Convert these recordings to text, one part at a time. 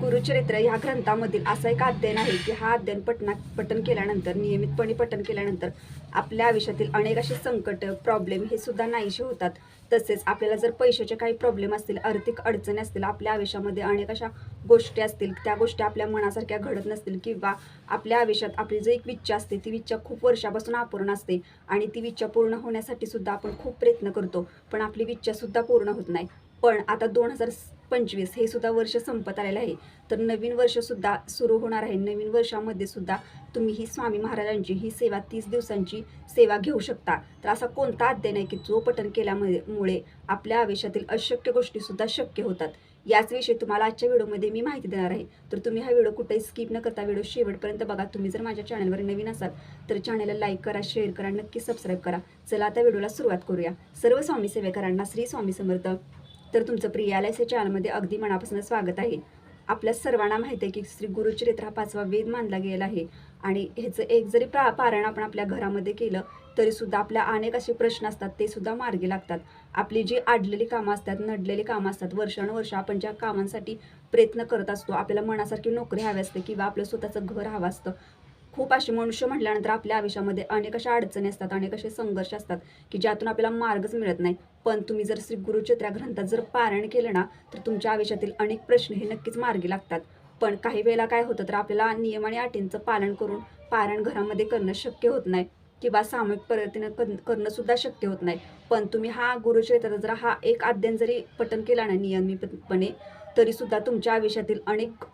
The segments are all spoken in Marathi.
गुरुचरित्र ह्या ग्रंथामधील असा एक अध्ययन आहे की हा अध्ययन पठन केल्यानंतर, नियमितपणे पठन केल्यानंतर आपल्या आयुष्यातील अनेक असे संकट, प्रॉब्लेम हे सुद्धा नाहीसे होतात. तसेच आपल्याला जर पैशाचे काही प्रॉब्लेम असतील, आर्थिक अडचणी असतील, आपल्या आयुष्यामध्ये अनेक अशा गोष्टी असतील, त्या गोष्टी आपल्या मनासारख्या घडत नसतील, किंवा आपल्या आयुष्यात आपली जी एक इच्छा असते ती इच्छा खूप वर्षापासून अपूर्ण असते आणि ती इच्छा पूर्ण होण्यासाठी सुद्धा आपण खूप प्रयत्न करतो, पण आपली इच्छा सुद्धा पूर्ण होत नाही. पण आता 2025 हे सुद्धा वर्ष संपत आलेलं आहे. तर नवीन वर्ष सुद्धा सुरू होणार आहे. नवीन वर्षामध्ये सुद्धा तुम्ही ही स्वामी महाराजांची ही सेवा 30 दिवसांची सेवा घेऊ शकता. तर असा कोणता अध्ययन आहे की जो पठण केल्यामुळे आपल्या आयुष्यातील अशक्य गोष्टी सुद्धा शक्य होतात. याचविषयी तुम्हाला आजच्या व्हिडिओमध्ये मी माहिती देणार आहे. तर तुम्ही हा व्हिडिओ कुठेही स्किप न करता व्हिडिओ शेवटपर्यंत बघा. तुम्ही जर माझ्या चॅनलवर नवीन असाल तर चॅनलला लाईक करा, शेअर करा, नक्की सबस्क्राईब करा. चला आता व्हिडिओला सुरुवात करूया. सर्व स्वामी सेवेकरांना श्री स्वामी समर्थ. तर तुमचं प्रियालयचे चॅनलमध्ये अगदी मनापासून स्वागत आहे. आपल्या सर्वांना माहिती आहे की श्री गुरुचरित्र हा 5वा वेद मानला गेला आहे आणि ह्याचं एक जरी पारायण आपण आपल्या घरामध्ये केलं तरी सुद्धा आपल्या अनेक असे प्रश्न असतात ते सुद्धा मार्गी लागतात. आपली जी अडलेली कामं असतात, नडलेली कामं असतात, वर्षानुवर्ष आपण ज्या कामांसाठी प्रयत्न करत असतो, आपल्याला मनासारखी नोकरी हवी असते किंवा आपलं स्वतःचं घर हवं असतं, खूप असे मनुष्य म्हटल्यानंतर आपल्या आयुष्यामध्ये अनेक अशा अडचणी असतात, अनेक असे संघर्ष असतात की ज्यातून आपल्याला मार्गच मिळत नाही. पण तुम्ही जर श्री गुरुचरित्र ग्रंथात जर पारायण केलं ना तर तुमच्या आयुष्यातील अनेक प्रश्न हे नक्कीच मार्गी लागतात. पण काही वेळेला काय होतं तर आपल्याला नियम आणि अटींचं पालन करून पारायण घरामध्ये करणं शक्य होत नाही किंवा सामूहिक पद्धतीनं करणं सुद्धा शक्य होत नाही. पण तुम्ही हा गुरुचरित्र जर हा एक अध्ययन जरी पठण केला ना नियमितपणे तरी सुद्धा तुमच्या आयुष्यातील अनेक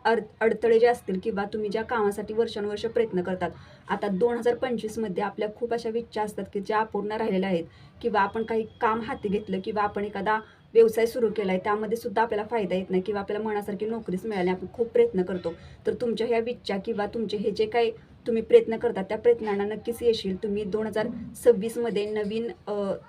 अडथळे जे असतील किंवा तुम्ही ज्या कामासाठी वर्षानुवर्ष प्रयत्न करतात, आता 2025मध्ये आपल्या खूप अशा इच्छा असतात की ज्या अपूर्ण राहिलेल्या आहेत, किंवा आपण काही काम हाती घेतलं किंवा आपण एखादा व्यवसाय सुरू केला आहे त्यामध्ये सुद्धा आपल्याला फायदा येत नाही किंवा आपल्याला मनासारखी नोकरीच मिळाली, आपण खूप प्रयत्न करतो. तर तुमच्या ह्या इच्छा किंवा तुमचे हे जे काही तुम्ही प्रयत्न करता त्या प्रयत्नांना नक्कीच यश येईल. तुम्ही 2026मध्ये नवीन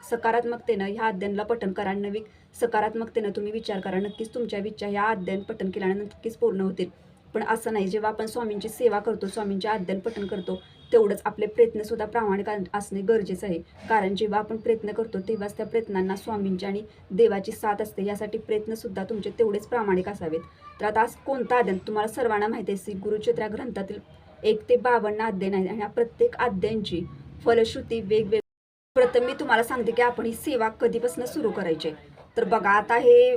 सकारात्मकतेनं ह्या अध्ययनाला पठण करा. नवीन सकारात्मकतेनं तुम्ही विचार करा. नक्कीच तुमच्या इच्छा ह्या अध्ययन पठण केल्यानं नक्कीच पूर्ण होतील. पण असं नाही, जेव्हा आपण स्वामींची सेवा करतो, स्वामींचे अध्ययन पठण करतो, तेवढंच आपले प्रयत्नसुद्धा प्रामाणिक असणे गरजेचं आहे. कारण जेव्हा आपण प्रयत्न करतो तेव्हाच त्या प्रयत्नांना स्वामींची आणि देवाची साथ असते. यासाठी प्रयत्नसुद्धा तुमचे तेवढेच प्रामाणिक असावेत. तर आता आज कोणता अध्ययन तुम्हाला सर्वांना माहिती आहे, श्री गुरुचरित्र ग्रंथातील 1 ते 52 अध्ययन आहे आणि या प्रत्येक अध्ययनाची फलश्रुती वेगवेगळी. प्रथम मी तुम्हाला सांगते की आपण ही सेवा कधीपासून सुरू करायची आहे. तर बघा, आता हे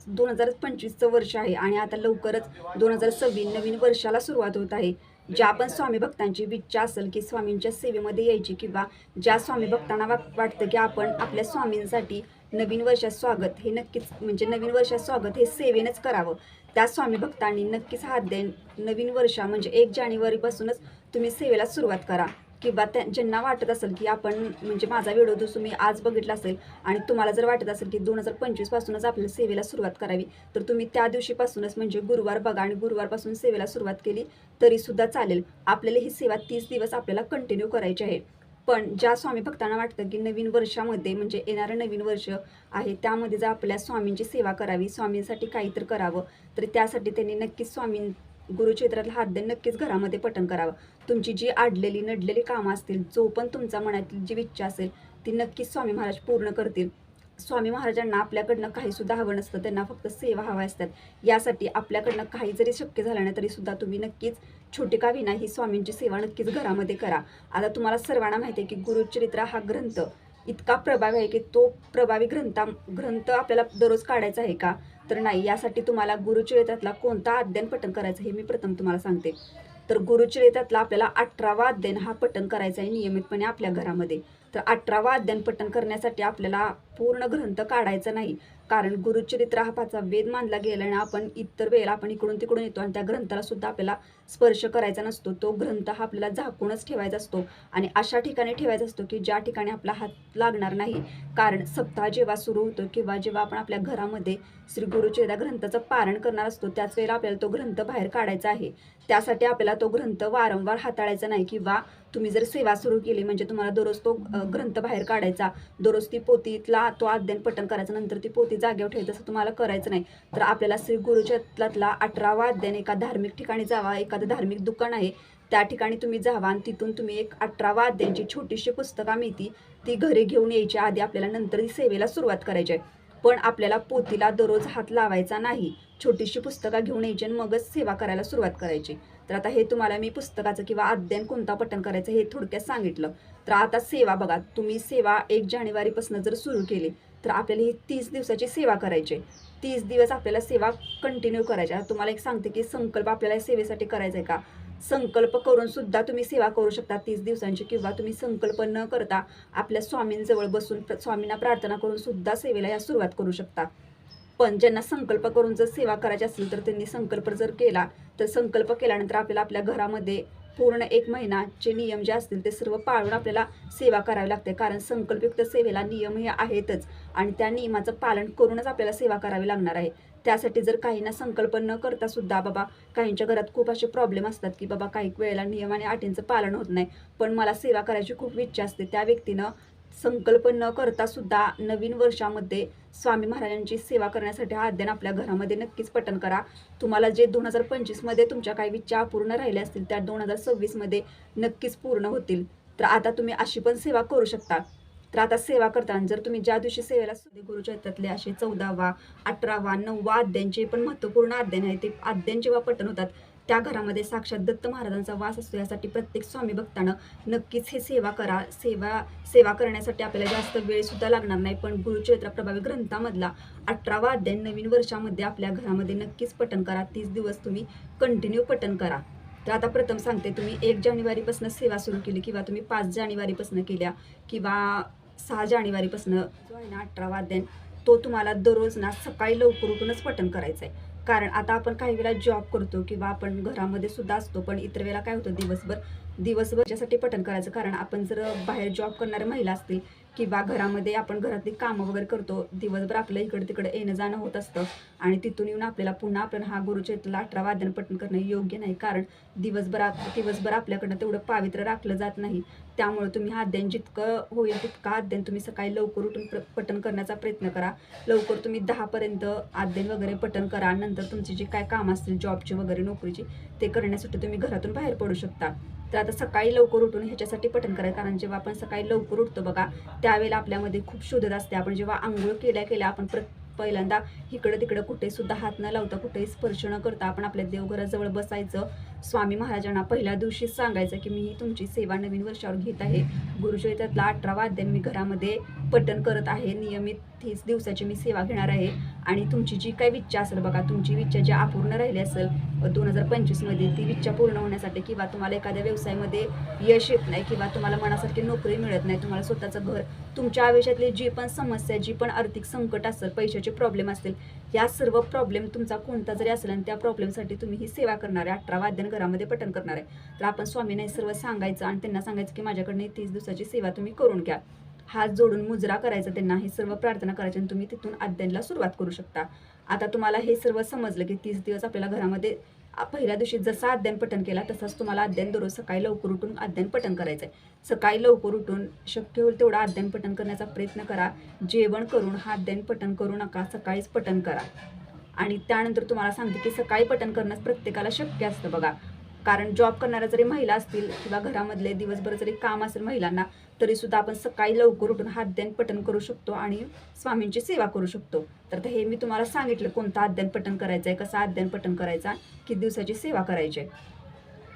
2025चं वर्ष आहे आणि आता लवकरच 2026 नवीन वर्षाला सुरुवात होत आहे. ज्या पण स्वामी भक्तांची इच्छा असेल की स्वामींच्या सेवेमध्ये यायची, किंवा ज्या स्वामी भक्तांना वाटतं की आपण आपल्या स्वामींसाठी नवीन वर्षात स्वागत हे नक्कीच, म्हणजे नवीन वर्षात स्वागत हे सेवेनेच करावं, त्या स्वामी भक्तांनी नक्कीच हा अध्ययन नवीन वर्ष म्हणजे 1 जानेवारीपासूनच तुम्ही सेवेला सुरुवात करा. किंवा ज्यांना वाटत असेल की आपण, म्हणजे माझा व्हिडिओ जो तुम्ही आज बघितला असेल आणि तुम्हाला जर वाटत असेल की 2025 पासूनच आपल्याला सेवेला सुरुवात करावी, तर तुम्ही त्या दिवशीपासूनच म्हणजे गुरुवार बघा आणि गुरुवारपासून सेवेला सुरुवात केली तरी सुद्धा चालेल. आपल्याला ही सेवा 30 दिवस आपल्याला कंटिन्यू करायची आहे. पण ज्या स्वामी भक्तांना वाटतं की नवीन वर्षामध्ये, म्हणजे येणारं नवीन वर्ष आहे त्यामध्ये जर आपल्या स्वामींची सेवा करावी, स्वामींसाठी काहीतरी करावं, तर त्यासाठी त्यांनी नक्कीच गुरुचरित्रातला हा अध्ययन नक्कीच घरामध्ये पठण करावं. तुमची जी अडलेली नडलेली कामं असतील, जो पण तुमच्या मनातील जी इच्छा असेल ती नक्कीच स्वामी महाराज पूर्ण करतील. स्वामी महाराजांना आपल्याकडनं काही सुद्धा हवं नसतं, त्यांना फक्त सेवा हव्या असतात. यासाठी आपल्याकडनं काही जरी शक्य झालं नाही तरी सुद्धा तुम्ही नक्कीच छोटी का विना ही स्वामींची सेवा नक्कीच घरामध्ये करा. आता तुम्हाला सर्वांना माहिती आहे की गुरुचरित्र हा ग्रंथ इतका प्रभावी आहे की तो प्रभावी ग्रंथ आपल्याला दररोज काढायचा आहे का, तर नाही. यासाठी तुम्हाला गुरुचरित्रातला कोणता अध्ययन पठण करायचं हे मी प्रथम तुम्हाला सांगते. तर गुरुचरित्रातला आपल्याला 18वा अध्ययन हा पठण करायचा आहे नियमितपणे आपल्या घरामध्ये. तर 18वा अध्ययन पठण करण्यासाठी आपल्याला पूर्ण ग्रंथ काढायचा नाही, कारण गुरुचरित्र हा 5वा वेद मानला गेला आणि आपण इतर वेळेला आपण इकडून तिकडून येतो आणि त्या ग्रंथाला सुद्धा आपल्याला स्पर्श करायचा नसतो. तो ग्रंथ हा आपल्याला झाकूनच ठेवायचा असतो आणि अशा ठिकाणी ठेवायचा असतो की ज्या ठिकाणी आपला हात लागणार नाही. कारण सप्ताह जेव्हा सुरू होतो किंवा जेव्हा आपण आपल्या घरामध्ये श्री गुरुचरित्र ग्रंथाचं पारायण करणार असतो त्याच वेळेला आपल्याला तो ग्रंथ बाहेर काढायचा आहे. त्यासाठी आपल्याला तो ग्रंथ वारंवार हाताळायचा नाही, किंवा तुम्ही जर सेवा सुरू केली म्हणजे तुम्हाला दररोज तो ग्रंथ बाहेर काढायचा, दररोज ती पोथीतला तो अध्ययन पठण करायचं, नंतर ती पोथी जागेवर ठेवायचं, तसं तुम्हाला करायचं नाही. तर आपल्याला श्री गुरुचरित्रातला 18वा अध्ययन एका धार्मिक ठिकाणी जावा, एखादं धार्मिक दुकान आहे त्या ठिकाणी तुम्ही जावा आणि तिथून तुम्ही एक 18वा अध्ययनची छोटीशी पुस्तका मिळती ती घरी घेऊन यायची आधी आपल्याला, नंतर ही सेवेला सुरुवात करायची आहे. पण आपल्याला पोथीला दररोज हात लावायचा नाही. छोटीशी पुस्तकं घेऊन यायची आणि मगच सेवा करायला सुरुवात करायची. तर आता हे तुम्हाला मी पुस्तकाचं किंवा अध्ययन कोणता पठण करायचं हे थोडक्यात सांगितलं. तर आता सेवा बघा, तुम्ही सेवा 1 जानेवारीपासून जर सुरू केली तर आपल्याला ही 30 दिवसाची सेवा करायची आहे. 30 दिवस आपल्याला सेवा कंटिन्यू करायची. आता तुम्हाला एक सांगते की संकल्प आपल्याला सेवेसाठी करायचा आहे का? संकल्प करून सुद्धा तुम्ही सेवा करू शकता 30 दिवसांची, किंवा तुम्ही संकल्प न करता आपल्या स्वामींजवळ बसून स्वामींना प्रार्थना करून सुद्धा सेवेला या सुरुवात करू शकता. पण ज्यांना संकल्प करून जर सेवा करायची असेल तर त्यांनी संकल्प जर केला, तर संकल्प केल्यानंतर आपल्याला आपल्या घरामध्ये पूर्ण 1 महिनाचे नियम जे असतील ते सर्व पाळून आपल्याला सेवा करावी लागते. कारण संकल्पयुक्त सेवेला नियम हे आहेतच आणि त्या नियमाचं पालन करूनच आपल्याला सेवा करावी लागणार आहे. त्यासाठी जर काहींना संकल्प न करता सुद्धा बाबा, काहींच्या घरात खूप असे प्रॉब्लेम असतात की बाबा काही वेळेला नियम आणि अटींचं पालन होत नाही, पण मला सेवा करायची खूप इच्छा असते, त्या व्यक्तीनं संकल्प न करता सुद्धा नवीन वर्षामध्ये स्वामी महाराजांची सेवा करण्यासाठी हा अध्ययन आपल्या घरामध्ये नक्कीच पठण करा. तुम्हाला जे 2025मध्ये तुमच्या काही इच्छा अपूर्ण राहिल्या असतील त्या 2026मध्ये नक्कीच पूर्ण होतील. तर आता तुम्ही अशी पण सेवा करू शकता. तर आता सेवा करताना जर तुम्ही ज्या दिवशी सेवेला गुरुचरित्रातले असे 14वा, 18वा, 9वा अध्यायांचे पण महत्त्वपूर्ण अध्ययन आहे, ते अध्ययन जेव्हा पठण होतात त्या घरामध्ये साक्षात दत्त महाराजांचा वास असतो. यासाठी प्रत्येक स्वामी भक्तानं नक्कीच हे सेवा करा. सेवा करण्यासाठी आपल्याला जास्त वेळसुद्धा लागणार नाही, पण गुरुचरित्र प्रभावी ग्रंथामधला 18वा अध्याय नवीन वर्षामध्ये आपल्या घरामध्ये नक्कीच पठण करा. 30 दिवस तुम्ही कंटिन्यू पठण करा. तर आता प्रथम सांगते, तुम्ही 1 जानेवारीपासून सेवा सुरू केली किंवा तुम्ही 5 जानेवारीपासून केल्या किंवा 6 जानेवारीपासून जो आहे ना 18वा अध्याय, तो तुम्हाला दररोज ना सकाळी लवकर उठूनच पठण करायचं आहे. कारण आता आपण काही वेळा जॉब करतो किंवा आपण घरामध्ये सुद्धा असतो, पण इतर वेळेला काय होतं, दिवसभर त्याच्यासाठी पठण करायचं. कारण आपण जर बाहेर जॉब करणाऱ्या महिला असतील किंवा घरामध्ये आपण घरातली कामं वगैरे करतो, दिवसभर आपलं इकडे तिकडे येणं जाणं होत असतं आणि तिथून येऊन आपल्याला पुन्हा हा गुरुचरित्राला 18वा अध्याय पठण करणं योग्य नाही. कारण दिवसभर आपल्याकडनं तेवढं पावित्र्य राखलं जात नाही. त्यामुळे तुम्ही हा अध्ययन जितकं होईल तितका अध्ययन तुम्ही सकाळी लवकर उठून पठण करण्याचा प्रयत्न करा. लवकर तुम्ही 10पर्यंत अध्ययन वगैरे पठण करा. नंतर तुमची जी काय कामं असतील जॉबची वगैरे नोकरीची, ते करण्यासाठी तुम्ही घरातून बाहेर पडू शकता. तर आता सकाळी लवकर उठून ह्याच्यासाठी पठण करायचं. कारण जेव्हा आपण सकाळी लवकर उठतो बघा, त्यावेळेला आपल्यामध्ये खूप शुद्धता असते. आपण जेव्हा आंघोळ केल्या आपण पहिल्यांदा इकडं तिकडं कुठे सुद्धा हात न लावता, कुठेही स्पर्श न करता आपण आपल्या देवघराजवळ बसायचं. स्वामी महाराजांना पहिल्या दिवशी सांगायचं की मी तुमची सेवा नवीन वर्षावर घेत आहे. गुरुचरित्रातला 18वा अध्याय मी घरामध्ये पठण करत आहे. नियमित 30 दिवसाची मी सेवा घेणार आहे आणि तुमची जी काही इच्छा असेल बघा, तुमची इच्छा जी अपूर्ण राहिली असेल 2025मध्ये, ती इच्छा पूर्ण होण्यासाठी, किंवा तुम्हाला एखाद्या व्यवसायामध्ये यश येत नाही किंवा तुम्हाला मनासारखी नोकरी मिळत नाही, तुम्हाला स्वतःचं घर, तुमच्या आयुष्यातली जी पण समस्या, जी पण आर्थिक संकट असेल, पैशाचे प्रॉब्लेम असतील, या सर्व प्रॉब्लेम तुमचा कोणता जरी असेल आणि त्या प्रॉब्लेमसाठी तुम्ही ही सेवा करणार आहे, 18वा अध्याय घरामध्ये पठण करणार आहे. तर आपण स्वामींना हे सर्व सांगायचं आणि त्यांना सांगायचं की माझ्याकडनं 30 दिवसाची सेवा तुम्ही करून घ्या. हात जोडून मुजरा करायचा त्यांना, हे सर्व प्रार्थना करायची आणि तुम्ही तिथून अध्ययनाला सुरुवात करू शकता. आता तुम्हाला हे सर्व समजलं की 30 दिवस आपल्याला घरामध्ये पहिल्या दिवशी जसा अध्ययन पठण केला तसाच तुम्हाला अध्ययन दररोज सकाळी लवकर उठून अध्ययन पठण करायचं आहे. सकाळी लवकर उठून शक्य होईल तेवढा अध्ययन पठण करण्याचा प्रयत्न करा. जेवण करून हा अध्ययन पठण करू नका, सकाळीच पठण करा. आणि त्यानंतर तुम्हाला सांगते की सकाळी पठण करणं प्रत्येकाला शक्य असतं बघा. कारण जॉब करणाऱ्या जरी महिला असतील किंवा घरामधले दिवसभर जरी काम असेल महिलांना, तरीसुद्धा आपण सकाळी लवकर उठून हा अध्ययन पठण करू शकतो आणि स्वामींची सेवा करू शकतो. तर हे मी तुम्हाला सांगितलं कोणता अध्ययन पठण करायचं आहे, कसा अध्ययन पठण करायचा, किती दिवसाची सेवा करायची आहे.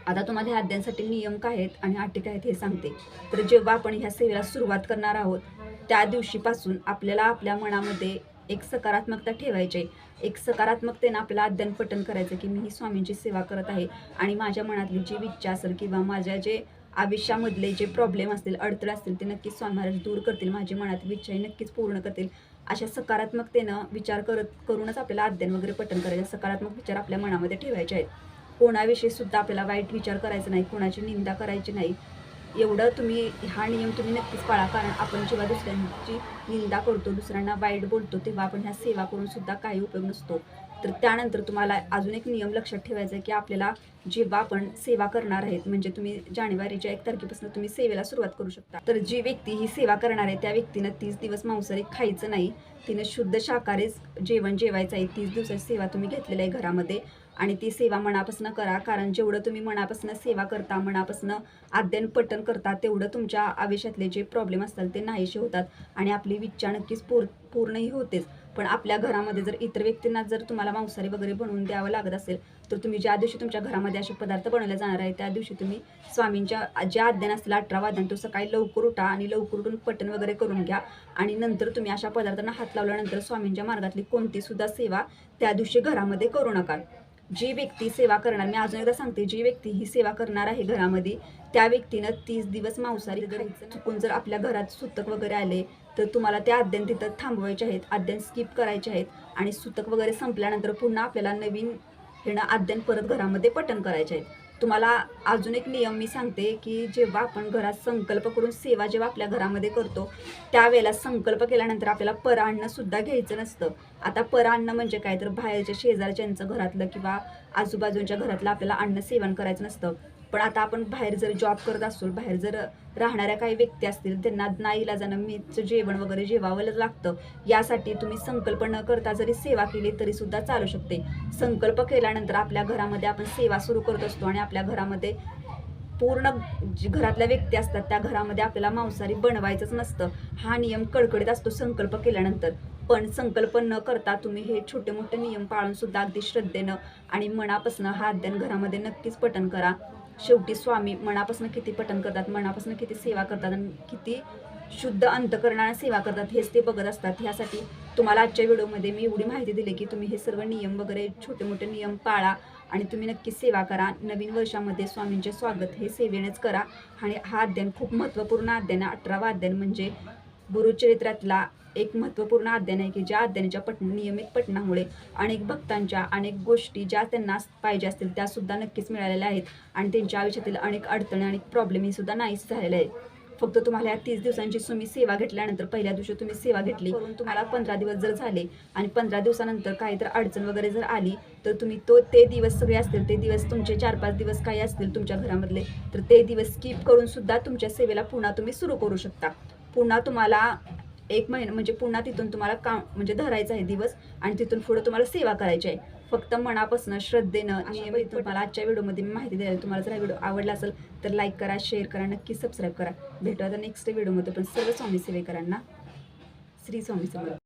आता तुम्हाला ह्या अध्ययनासाठी नियम काय आहेत आणि अटी काय आहेत हे सांगते. तर जेव्हा आपण ह्या सेवेला सुरुवात करणार आहोत त्या दिवशीपासून आपल्याला आपल्या मनामध्ये एक सकारात्मकता ठेवायची आहे. एक सकारात्मकतेनं आपल्याला अध्ययन पठण करायचं की मी ही स्वामींची सेवा करत आहे आणि माझ्या मनातली जी इच्छा असेल किंवा माझ्या जे आयुष्यामधले जे प्रॉब्लेम असतील, अडथळे असतील, ते नक्कीच स्वामी महाराज दूर करतील, माझी मनातली इच्छाही नक्कीच पूर्ण करतील. अशा सकारात्मकतेनं विचार करूनच आपल्याला अध्ययन वगैरे पठण करायचं. सकारात्मक विचार आपल्या मनामध्ये ठेवायचे आहेत. कोणाविषयी सुद्धा आपल्याला वाईट विचार करायचा नाही, कोणाची निंदा करायची नाही. एवढं तुम्ही हा नियम तुम्ही नक्कीच पाळा. कारण आपण जेव्हा दुसऱ्यांची निंदा करतो, दुसऱ्यांना वाईट बोलतो, तेव्हा आपण ह्या सेवा करून सुद्धा काही उपयोग नसतो. तर त्यानंतर तुम्हाला अजून एक नियम लक्षात ठेवायचा आहे की आपल्याला जेव्हा आपण सेवा करणार आहेत, म्हणजे तुम्ही जानेवारीच्या 1 तारखेपासून तुम्ही सेवेला सुरुवात करू शकता. तर जी व्यक्ती ही सेवा करणार आहे त्या व्यक्तीनं 30 दिवस मांसाहारी खायचं नाही. तिनं शुद्ध शाकाहारीच जेवण जेवायचं आहे. 30 दिवसाची सेवा तुम्ही घेतलेली आहे घरामध्ये आणि ती सेवा मनापासून करा. कारण जेवढं तुम्ही मनापासून सेवा करता, मनापासून अध्ययन पठण करता, तेवढं तुमच्या आयुष्यातले जे प्रॉब्लेम असतात ते नाहीसे होतात आणि आपली इच्छा नक्कीच पूर्णही होतेच. पण आपल्या घरामध्ये जर इतर व्यक्तींना जर तुम्हाला मांसाहारी वगैरे बनवून द्यावं लागत असेल तर तुम्ही ज्या दिवशी तुमच्या घरामध्ये असे पदार्थ बनवले जाणार आहे त्या दिवशी तुम्ही स्वामींच्या ज्या अध्यान असतील 18 वादन तो सकाळी लवकर उठा आणि लवकर उठून पठण वगैरे करून घ्या आणि नंतर तुम्ही अशा पदार्थांना हात लावल्यानंतर स्वामींच्या मार्गातली कोणती सुद्धा सेवा त्या दिवशी घरामध्ये करू नका. जी व्यक्ती सेवा करणार, मी अजून एकदा सांगते, जी व्यक्ती ही सेवा करणार आहे घरामध्ये त्या व्यक्तीनं 30 दिवस मांसाहारी खायचं. चुकून जर आपल्या घरात सुतक वगैरे आले तर तुम्हाला त्या अध्ययन तिथं थांबवायचे आहेत, अध्ययन स्किप करायचे आहेत आणि सुतक वगैरे संपल्यानंतर पुन्हा आपल्याला नवीन हेणं अध्ययन परत घरामध्ये पठण करायचे आहेत. तुम्हाला अजून एक नियम मी सांगते की जेव्हा आपण घरात संकल्प करून सेवा जेव्हा आपल्या घरामध्ये करतो त्यावेळेला संकल्प केल्यानंतर आपल्याला परान्न सुद्धा घ्यायचं नसतं. आता परान्न म्हणजे काय तर बाहेरच्या शेजारच्यांचं घरातलं किंवा आजूबाजूच्या घरातलं आपल्याला अन्न सेवन करायचं नसतं. पण आता आपण बाहेर जर जॉब करत असू, बाहेर जर राहणाऱ्या काही व्यक्ती असतील त्यांना नाईलाजानं मीचं जेवण वगैरे जेवावं लागतं. यासाठी तुम्ही संकल्प न करता जरी सेवा केली तरी सुद्धा चालू शकते. संकल्प केल्यानंतर आपल्या घरामध्ये आपण सेवा सुरू करत असतो आणि आपल्या घरामध्ये पूर्ण घरातल्या व्यक्ती असतात त्या घरामध्ये आपल्याला मांसाहारी बनवायचंच नसतं. हा नियम कडकडीत असतो संकल्प केल्यानंतर. पण संकल्प न करता तुम्ही हे छोटे मोठे नियम पाळून सुद्धा अगदी श्रद्धेनं आणि मनापासून हा अध्ययन घरामध्ये नक्कीच पठण करा. शेवटी स्वामी मनापासून किती पठण करतात, मनापासून किती सेवा करतात आणि किती शुद्ध अंतःकरणाने सेवा करतात हेच ते बघत असतात. ह्यासाठी तुम्हाला आजच्या व्हिडिओमध्ये मी एवढी माहिती दिली की तुम्ही हे सर्व नियम वगैरे छोटे मोठे नियम पाळा आणि तुम्ही नक्कीच सेवा करा. नवीन वर्षामध्ये स्वामींचे स्वागत हे सेवेनेच करा. आणि हा अध्ययन खूप महत्त्वपूर्ण अध्ययन आहे. 18वा अध्ययन म्हणजे गुरुचरित्रातला एक महत्त्वपूर्ण अध्ययन आहे की ज्या अध्ययनाच्या नियमित पठणामुळे अनेक भक्तांच्या अनेक गोष्टी ज्या त्यांना पाहिजे असतील त्यासुद्धा नक्कीच मिळालेल्या आहेत आणि त्यांच्या आयुष्यातील अनेक अडचणी आणि प्रॉब्लेम सुद्धा नाहीच झालेले आहे. फक्त तुम्हाला या 30 दिवसांची तुम्ही सेवा घेतल्यानंतर पहिल्या दिवशी तुम्ही सेवा घेतली करून तुम्हाला 15 दिवस जर झाले आणि 15 दिवसानंतर काही तर अडचण वगैरे जर आली तर तुम्ही ते दिवस सगळे असतील ते दिवस तुमचे 4-5 दिवस काही असतील तुमच्या घरामधले तर ते दिवस स्किप करून सुद्धा तुमच्या सेवेला पुन्हा तुम्ही सुरू करू शकता. पुन्हा तुम्हाला 1 महिना म्हणजे पुन्हा तिथून तुम्हाला म्हणजे धरायचा आहे दिवस आणि तिथून पुढे तुम्हाला सेवा करायची आहे. फक्त मनापासून श्रद्धेनं आणि तुम्हाला आजच्या व्हिडिओमध्ये मी माहिती दिली. तुम्हाला जर हा व्हिडिओ आवडला असेल तर लाईक करा, शेअर करा, नक्की सबस्क्राईब करा. भेटू आता नेक्स्ट व्हिडिओमध्ये. पण सर्व स्वामी सेवेकरांना श्री स्वामी समर्थ.